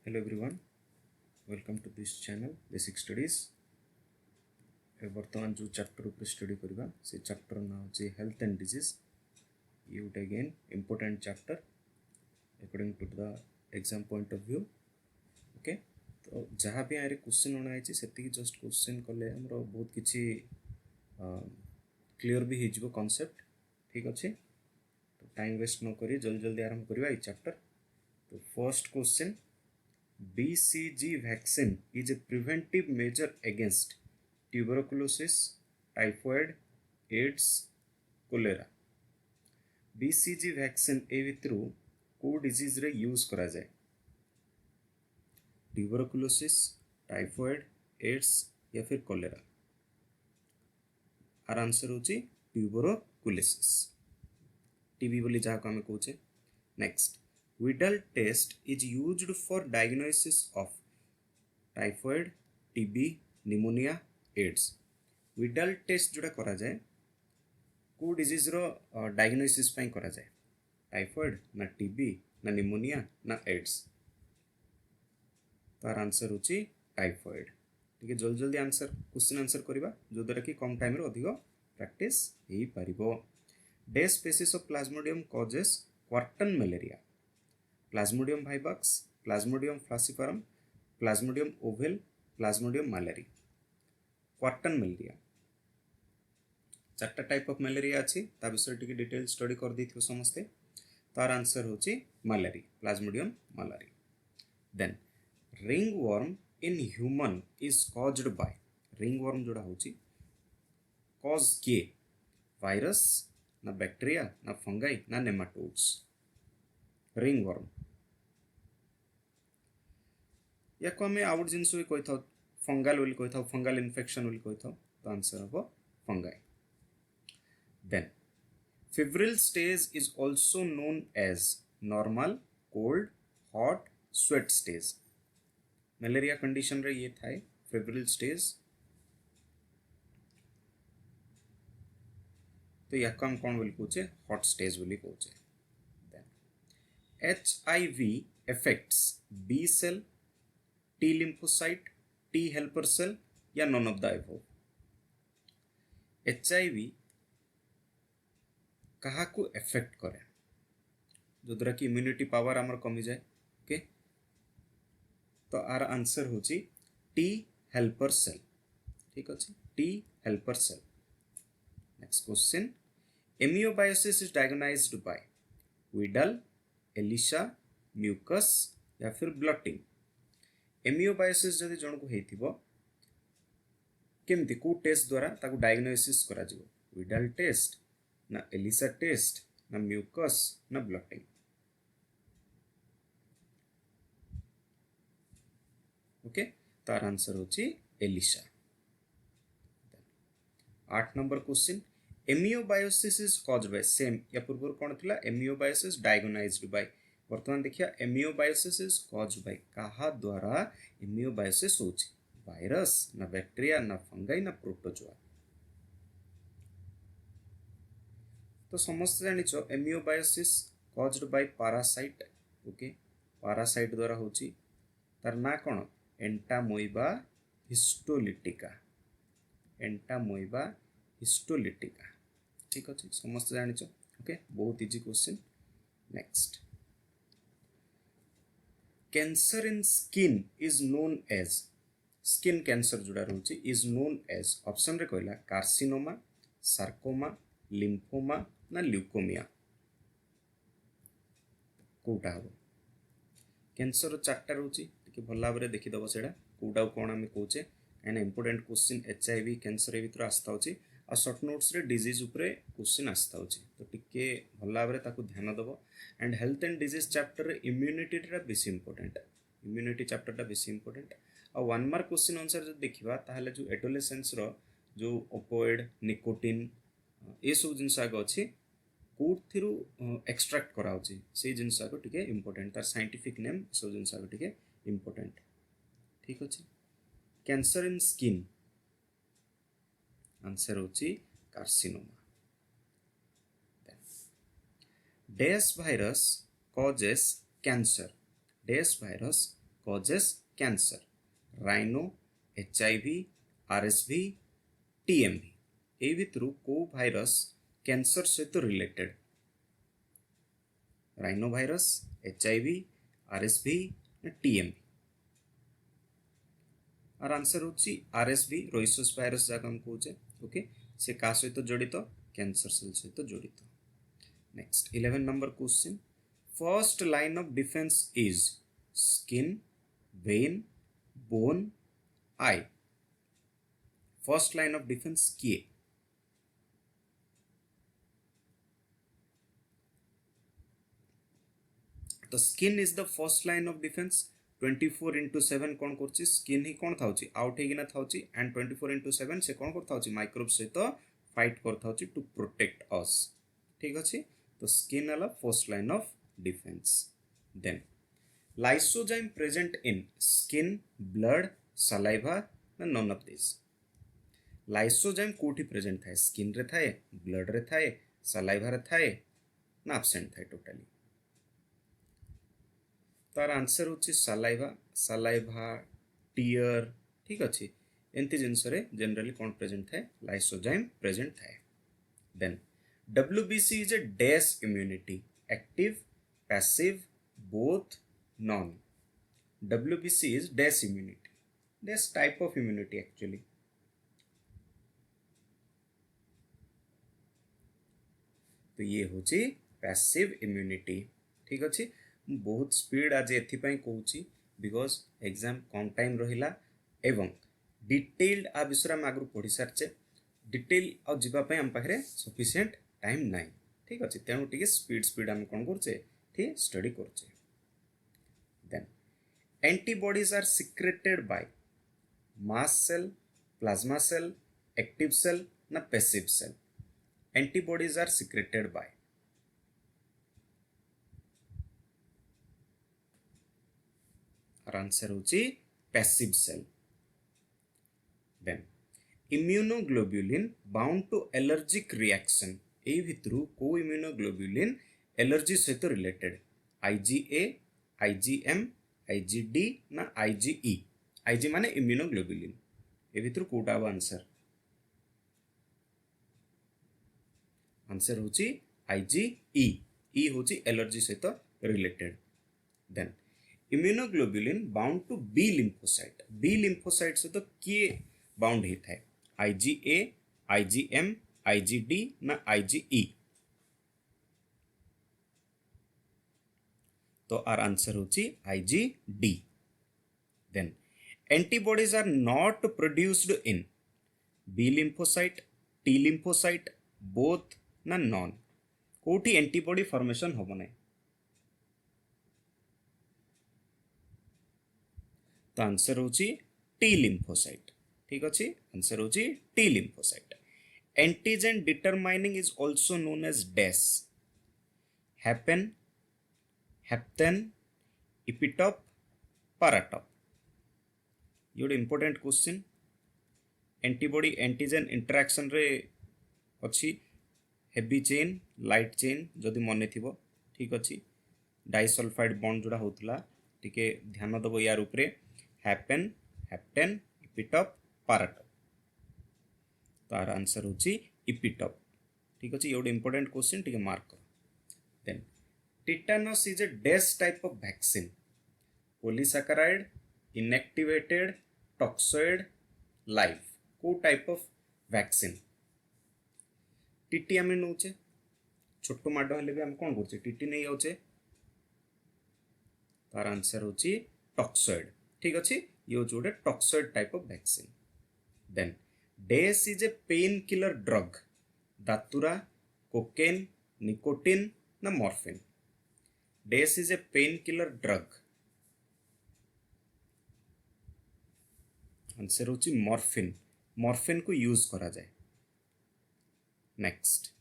Hello everyone, welcome to this channel Basic Studies. बर्तमान जो chapter ऊपर स्टडी करबा से चैप्टर ना होची हेल्थ एंड डिजीज. ये उट again important chapter according to the exam point of view. Okay, तो जहाँ भी आरे क्वेश्चन होना है से जस्ट क्वेश्चन कले हमर बहुत किछि क्लियर भी हो कॉन्सेप्ट. ठीक अच्छे, तो टाइम वेस्ट न करी जल्दी जल्दी आरंभ करबा ये चैप्टर. तो first question, BCG vaccine is a preventive measure against tuberculosis, typhoid, AIDS, cholera. BCG vaccine ए भितरु को डिजीज रे यूज करा जाए? ट्यूबरकुलोसिस, टाइफॉइड, एड्स या फिर कोलेरा. आर आंसर होची ट्यूबरकुलोसिस, टीबी बोली जहाँ को हमें कहूचे. Next, Widal test is used for diagnosis of typhoid, TB, pneumonia, AIDS. Widal test जोड़ा करा जाए को डिजीज रो डायग्नोसिस ପାଇଁ करा जाए? टाइफॉइड ना टीबी ना निमोनिया ना एड्स. तार आंसर होची टाइफॉइड. ठीक है, जल्दी जल्दी आंसर क्वेश्चन आंसर करबा जो द्वारा कि कम टाइम रे अधिक प्रैक्टिस हेई परिबो. The species of plasmodium causes quartan malaria? Plasmodium vivax, plasmodium falciparum, plasmodium ovale, plasmodium malariae. Quartan malaria चार्टा टाइप ऑफ मलेरिया अच्छी ता विषय टिके डिटेल स्टडी कर दी समस्ते. तार आंसर होची malariae, plasmodium malariae. Then ring worm in human is caused by? Ringworm जोड़ा होची कॉज किए? वायरस ना बैक्टीरिया ना फंगाई ना नेमाटोड्स. रिंग वर्म या को हमें आउट जिनस भी कही था फंगाल बोली कही था, फंगाल इन्फेक्शन बोली कही था. तो आंसर हम fungi. Then febrile stage is also known as normal, cold, hot, sweat stage. Malaria condition रे ये थाए फेब्रिल स्टेज. तो या को हम कौन बोली कहूचे? हॉट स्टेज बोली कहूचे. HIV affects B cell, T lymphocyte, T helper cell या none of the above. HIV कहा को एफेक्ट करे जो द्वारा कि इम्यूनिटी पावर आमर कमी जाए? ओके, तो आर आंसर होची T helper cell. ठीक अच्छे, T helper cell. Next question, amoebiasis is diagnosed by? Widal, ELISA, mucus या फिर ब्लटिंग. एमियोबायोसिस जदि जन को हेतिबो केमती को टेस्ट द्वारा ताको डायग्नोसिस करा जिवो? विडल टेस्ट ना एलिशा टेस्ट ना म्यूकस ना ब्लटिंग. ओके, तार आंसर होची एलिशा. 8 नंबर question, amoebiasis is caused by? Same या पूर्व कौन थिला? Amoebiasis diagnosed by. वर्तमान देखिया एमियोबायोसिस इज कॉज्ड बाय कहा द्वारा एमियोबायोसिस होची? वायरस ना बैक्टीरिया ना फंगाई ना प्रोटोजोआ. तो समस्त जानिचो amoebiasis caused by parasite. Okay, parasite द्वारा होची. तार ना कोन? Entamoeba histolytica. Entamoeba histolytica. ठीक अच्छे, समस्त जानिचो. ओके, बहुत easy question. Next, cancer in skin is known as? Skin cancer जोड़ा रोचे इज नोन एज. ऑप्शन रे कहला कार्सिनोमा, सार्कोमा, लिम्फोमा ना ल्यूकोमिया. कोटा हम कैंसर चार्टा रोचे टिके भल भाव में देखीदब से कोटा कौन आम कौचे कहीं इंपोर्टेंट क्वेश्चन HIV कैंसर भर आस्था होची आ शॉर्ट नोट्स रे डिजीज उपरे क्वेश्चन आस्था होची. तो टिके भल भाव में ताकू ध्यान दब. And health and disease chapter रे इम्यूनिटीटा बेसी इंपोर्टेंट. इम्यूनिटी चैप्टरटा बेसी इंपोर्टेंट. आ 1 मार्क क्वेश्चन अनुसार जो देखा ताहले जो एडोलेसेंस रो जो ओपोइड, निकोटिन ये सब जिनस आगे अच्छी कौथिरू एक्सट्रैक्ट करा होची से जिनस आगे टिके इंपोर्टेंट. तार साइंटिफिक नेम सब जिनस आगे टिके इंपोर्टेंट. ठीक अच्छे, कैंसर इन स्किन आंसर होची carcinoma. This virus causes cancer? डेस वायरस causes cancer. Rhino, HIV, RSV, TMV ए भितरु को भाइरस कैंसर सहित related? Rhino virus, HIV, RSV ना TMV? आर आंसर होची RSV रोइसस भाइरस जाक हम कहूचे. ओके, से का सहित जड़ित? कैंसर सेल सहित जड़ित. नेक्स्ट 11 नंबर question. First line of defence is skin, vein, bone, eye. First line of defence किए? तो skin is the first line of defence. 24/7 कौन कर स्किन ही कौन था आउट होना था एंड 24/7 से कौन कर माइक्रोब सहित फाइट कर टू प्रोटेक्ट अस. ठीक अच्छे. तो स्किन है first line of defence. Then lysozyme present in skin, blood, saliva ना नन ऑफ दिस? लाइसोजाइम कोठी प्रेजेंट थाए? स्किन रे थाए, ब्लड रे थाए, सलाइवा रे थाए ना एब्सेंट थाए टोटली? तार आंसर होची सलाइवा. सलाइवा, टीयर, ठीक अच्छे, एमती जिनस जनरली कौन प्रेजेंट थाए? लाइसोजाइम प्रेजेंट थाए. Then WBC is a dash immunity? Active, passive, both, none? WBC is dash immunity, dash type of immunity actually. तो ये होची पैसिव इम्यूनिटी. ठीक अच्छे. बहुत स्पीड आज एथिपाई कहूची बिकॉज एग्जाम कम टाइम रहिला एवं डिटेल्ड आ विषय आम आगु पढ़ी सारचे. डिटेल आ जीवाई आम पाखे सफिशिएंट टाइम ना. ठीक अच्छे. तेणु टी स्पीड आम कौन कर स्टडी कर. Then antibodies are secreted by mast cell, plasma cell, active cell ना passive cell? Antibodies are secreted by? Answer होची passive cell. Then immunoglobulin bound to allergic reaction ए भितरु को इम्यूनोग्लोब्युलिन एलर्जी सहित रिलेटेड? IgA, IgM, IgD ना IgE? IG माने immunoglobulin. ए भितरु कोटा अब आंसर? आंसर होची IgE. ई होची एलर्जी सहित related. Then immunoglobulin bound to B lymphocyte? B lymphocyte सहित किए बाउंड होता है? IgA, IgM, IgD ना IgE? तो आर आंसर होची IgD. Then antibodies are not produced in B lymphocyte, T lymphocyte, both ना नॉन? कोठी एंटीबॉडी फॉर्मेशन होबो नै? तो आंसर होची टी लिम्फोसाइट. ठीक अच्छे. आंसर होची T lymphocyte. Antigen determining is also known as dash? Happen, hapten, epitope, paratope? ये गोटे important question. Antibody antigen interaction रे अच्छी हेवी चेन, लाइट चेन जदि मन थी. ठीक अच्छे. डाइसल्फाइड बॉन्ड जोड़ा होता टिके ध्यान दब यार उपरे. Happen, hapten, epitope, paratope? तो आर आंसर होची इपिटॉप. ठीक अच्छे. ये गोटे इंपोर्टेंट क्वेश्चन टिके मार्क कर. Then tetanus is a dash type of vaccine? Polysaccharide, inactivated, toxoid, live? को टाइप ऑफ वैक्सीन? टीटी आम नौचे छोट माड़ हेल्ले भी आम कौन कर टीटी नहीं जाऊे. तार आंसर होची टॉक्सॉइड. ठीक अच्छे. ये हूँ गोटे toxoid type of vaccine. Then this is a pain killer drug? Datura, cocaine, nicotine ना morphine? This is a pain killer drug. Answer होची मॉर्फिन. मॉर्फिन को यूज करा जाए. Next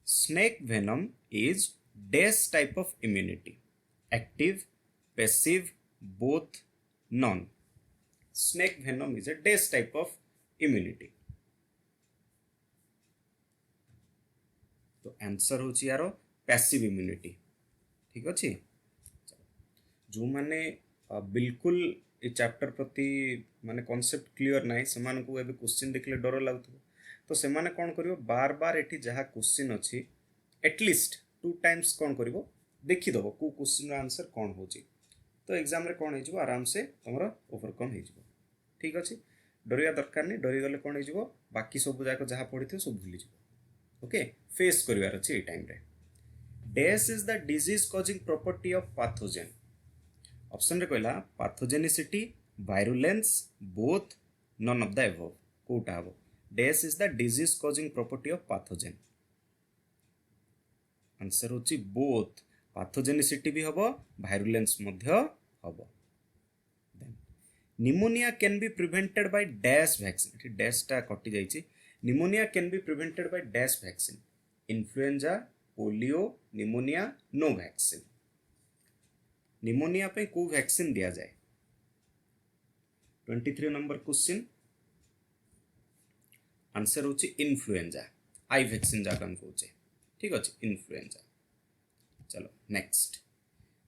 snake venom is dash type of immunity? Active, passive, both, none? Snake venom is a dash type of immunity? तो answer होची यार passive immunity. ठीक अच्छे. जो माने बिल्कुल ये चैप्टर प्रति माने कॉन्सेप्ट क्लियर ना से क्वेश्चन देखले डर लगुव तो से कौन कर बार बार ये जहाँ क्वेश्चन अच्छी एटलिस्ट 2 टाइम्स कौन कर देखीदेव कौ क्वेश्चन आंसर कौन हो तो एग्जाम रे कौन हो आराम से तुम ओवरकम हो ठीक अच्छे डरिया दरकार नहीं डरीगले कौन हो बाकी सब जाक जहाँ पढ़ी सब भूली ओके फेस करार अच्छे ये टाइम रे dash is the disease causing property of pathogen option रे कहला pathogenicity virulence both none of the above कोटा हबो dash is the disease causing property of pathogen answer होची बोथ पैथोजेनिसिटी भी हबो वायरुलेंस मध्य हबो pneumonia can be prevented by dash vaccine dash टा कटि जाइछि pneumonia can be prevented by dash vaccine influenza polio pneumonia no vaccine pneumonia पे को वैक्सीन दिया जाए 23 नंबर क्वेश्चन आंसर होची इन्फ्लुएंजा आई वैक्सीन जाक हम कहूचे ठीक अच्छे इन्फ्लुएंजा चलो next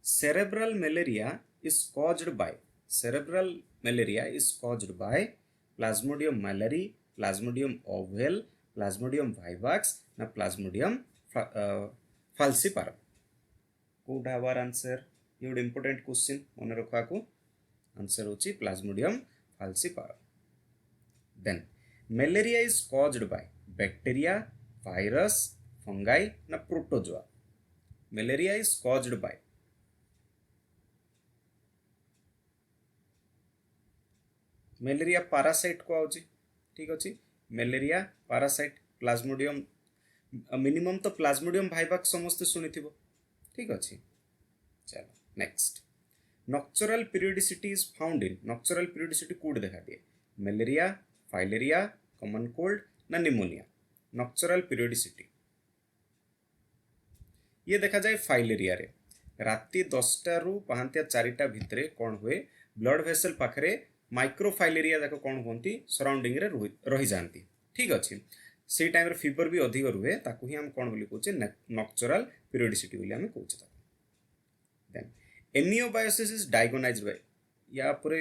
cerebral malaria is caused bye cerebral malaria is caused by plasmodium malari plasmodium ovale plasmodium vivax na plasmodium falciparum कोटा हबार आंसर ये गोटे इंपोर्टेंट क्वेश्चन मन रखा को आंसर होची plasmodium falciparum then malaria is caused by bacteria virus fungi ना protozoa malaria is caused by malaria parasite को आउची ठीक अच्छे मलेरिया पारासाइट प्लाज्मोडियम मिनिमम तो प्लाज्मोडियम वाइवाक्स समस्ते शुणी ठीक अच्छे चलो next nocturnal periodicity is found in nocturnal periodicity कौट देखा दिए मलेरिया फाइलेरिया कॉमन कोल्ड ना निमोनिया नक्चुरल पीरियडिसिटी ये देखा जाए फाइलेरिया रे राति 10टा रु पहांतिया 4टा भितरे कौन हुए ब्लड वेसल पाखरे माइक्रोफाइलेरिया जाक कौन होती सराउंडिंग रे रही जाती ठीक अच्छे से टाइम रे फीवर भी अधिक रुहे ताकू ही हम कौन बोली कहचे नक्चुरल पीरियडिसिटी बोली हम कहचे देन एमियोबायोसिस इज डायगोनाइज्ड बाय या पूरे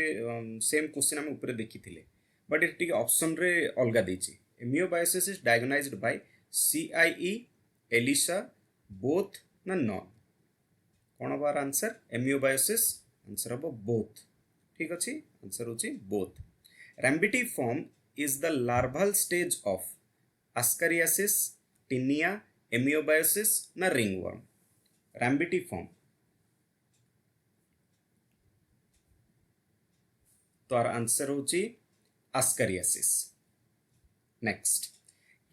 सेम क्वेश्चन हम ऊपर देखी थिले बट ये ऑप्शन रे अलगा देछि amoebiasis is diagnosed by CIE ELISA both ना नॉन कौन हबार आंसर एमियोबायोसिस आंसर हम बोथ ठीक अच्छे आंसर होची both rhabditiform is the larval stage of ascariasis tinea amoebiasis ना रिंगवर्म रैम्बिटिफॉर्म तो आर आंसर होची ascariasis next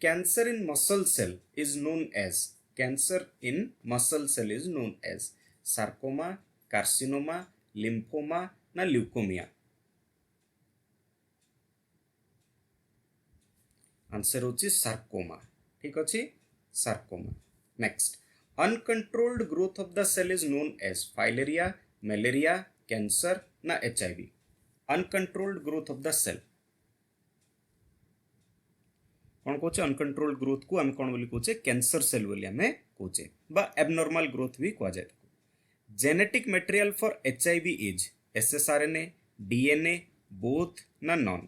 cancer in muscle cell is known as cancer in muscle cell is known as sarcoma carcinoma lymphoma ना leukaemia answer होची sarcoma ठीक अच्छे sarcoma next uncontrolled growth of the cell is known as filaria malaria cancer ना HIV uncontrolled growth of the cell कौन कहे uncontrolled growth को आम कौन बोली कहे कैंसर सेल बोली आम कहे बा एबनॉर्मल ग्रोथ भी कह जाए genetic material for HIV is SSRNA DNA both ना none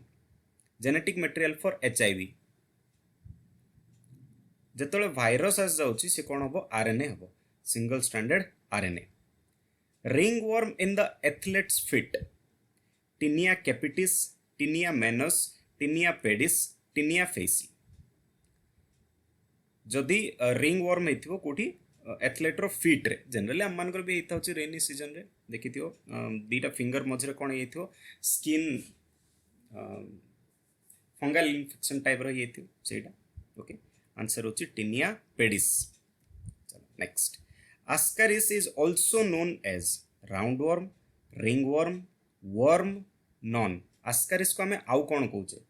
genetic material for HIV जिते भाइरस आस जाऊँगी से कौन हम RNA हम single standard RNA ring worm in the athlete's feet tinea capitis tinea manus tinea pedis tinea faciei जदि ringworm हो कौटी एथलेट रो फिट रे जनरली आम मानकर भी होता है रेनी सीजन रे देखी दीटा फिंगर मझे कौन हो स्किन फंगल इन्फेक्शन टाइप रहीटा ओके आंसर होची टिनिया पेडिस चलो next ascaris is also known as roundworm ringworm worm none ascaris को आम आउ कौन कहे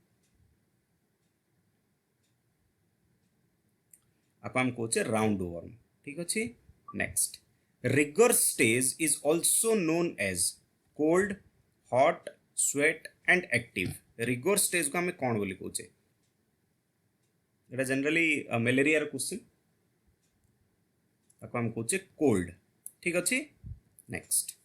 आपको आम कहे राउंड वर्म ठीक अच्छे next rigor stage is also known as cold hot sweat and active rigor stage को आम कौन बोली कहे जनरली मलेरिया क्वेश्चन आपको आम कहे कोल्ड ठीक अच्छे next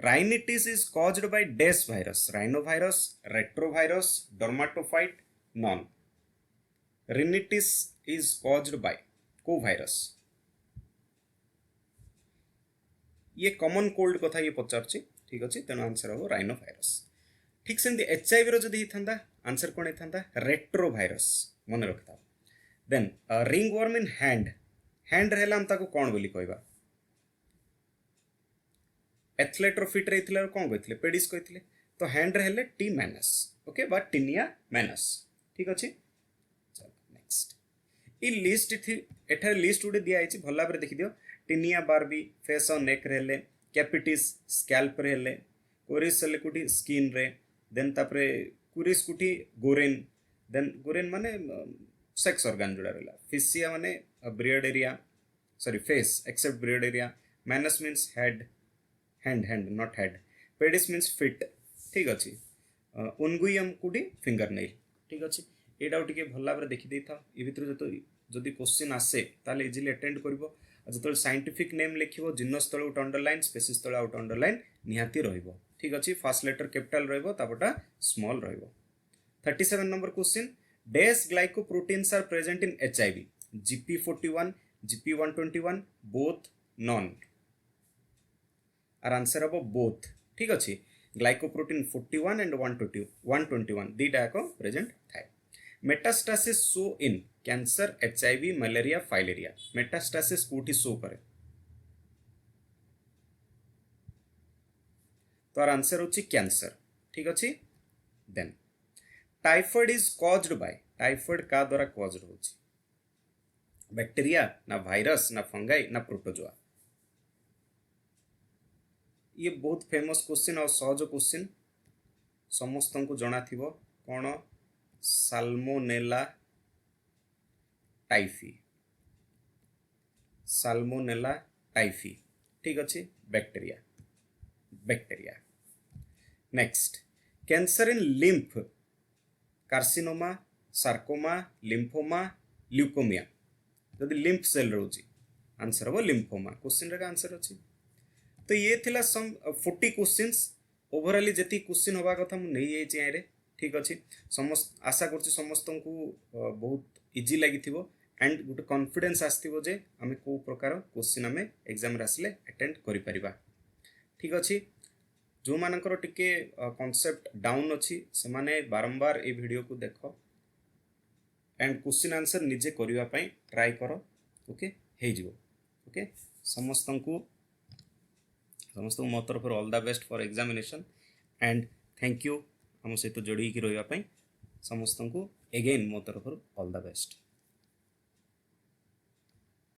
rhinitis is caused by dash virus, rhinovirus, retrovirus, dermatophyte, none. rhinitis is caused by को virus? ये कॉमन कोल्ड कथा ये पचारुछि, ठीक अछि, तेनो आंसर हो राइनोभाइरस। ठीक सेमती एचआईवी रो जदि हिथांदा आंसर कोन हिथांदा रेट्रोभाइरस, मन रखता। Then ring worm in hand, hand रहला हम ताको कोन बोली कहबा? एथलेट रो फिट रहितले कोन कहथिले? पेडिस कहथिले। तो हैंड रहले टी मैनस, ओके, बा टिनिया मैनस, ठीक अछि। चलो नेक्स्ट ई लिस्ट थी, एठार लिस्ट उडे दिया आइछि, भल्ला बरे देखि दियो। टिनिया बार्बी फेस और नेक रहले, कैपिटिस स्कैल्प रहले, कोरिस सेलेकुटी स्किन रे, देन तापरे कुरिस कुटी गोरेन, देन गोरेन माने सेक्स ऑर्गन जोड़ा रहला, फिसिया माने beard area, sorry face except beard area, manus means head, hand not head, pedis means feet, ठीक अछि। उनगुयम कुटी फिंगर नेल, ठीक अछि। एटा टिके भल्ला बरे देखि देथा। ए भितर जदि क्वेश्चन आसे ताले इजिली अटेंड करबो। जो साइंटिफिक नेम लिखिबो जिनस तळे आउट अंडरलाइन, स्पेसिस तळे आउट अंडरलाइन निहाती रहइबो, ठीक अछि। फर्स्ट लेटर कैपिटल रहइबो, तापटा स्मॉल रहइबो। 37 number question, dash glycoproteins are present in HIV? GP41, GP121, both, none. आर आंसर हबो बोथ, ठीक अछि। ग्लाइकोप्रोटीन 41 एंड 121 दीटा को प्रेजेंट थाए। Metastasis show in cancer, HIV, malaria, filaria. Metastasis कोठी शो करे? तो आर आंसर होची कैंसर, ठीक अछि। Then typhoid is caused by, typhoid का द्वारा कॉज्ड होची? बैक्टीरिया ना वायरस ना फंगाई ना प्रोटोजोआ? ये बहुत फेमस क्वेश्चन और सहज क्वेश्चन, समस्त को जना थिबो। कोन? साल्मोनेला टाइफी, साल्मोनेला टाइफी, ठीक अच्छे, बैक्टीरिया, बैक्टीरिया। नेक्स्ट, कैंसर इन lymph, carcinoma, sarcoma, lymphoma, leukaemia. जदि लिम्फ सेल रोची आंसर हो लिम्फोमा। क्वेश्चन रे आंसर अछि। तो ये थिला सम 40 क्वेश्चंस ओवरऑली जति क्वेश्चन होबा कथा मु नै जाई छि रे, ठीक अछि। समस्त आशा करछि समस्त को बहुत इजी लागिथिबो एंड गोटे कॉन्फिडेंस आस्थिबो जे आमे को प्रकार क्वेश्चन आमे एग्जाम रे आसले अटेंड करि परिबा, ठीक अछि। जो मानकर टिके कांसेप्ट डाउन अछि से माने बारंबार ए वीडियो को देखो एंड क्वेश्चन आंसर निजे करिवा पई ट्राई करो, ओके, हे जिवो, ओके। समस्त मो तरफ all the best for examination and thank you हम सहित जोड़ी की रहिबा पई। समस्त को अगेन मो तरफ ऑल द बेस्ट।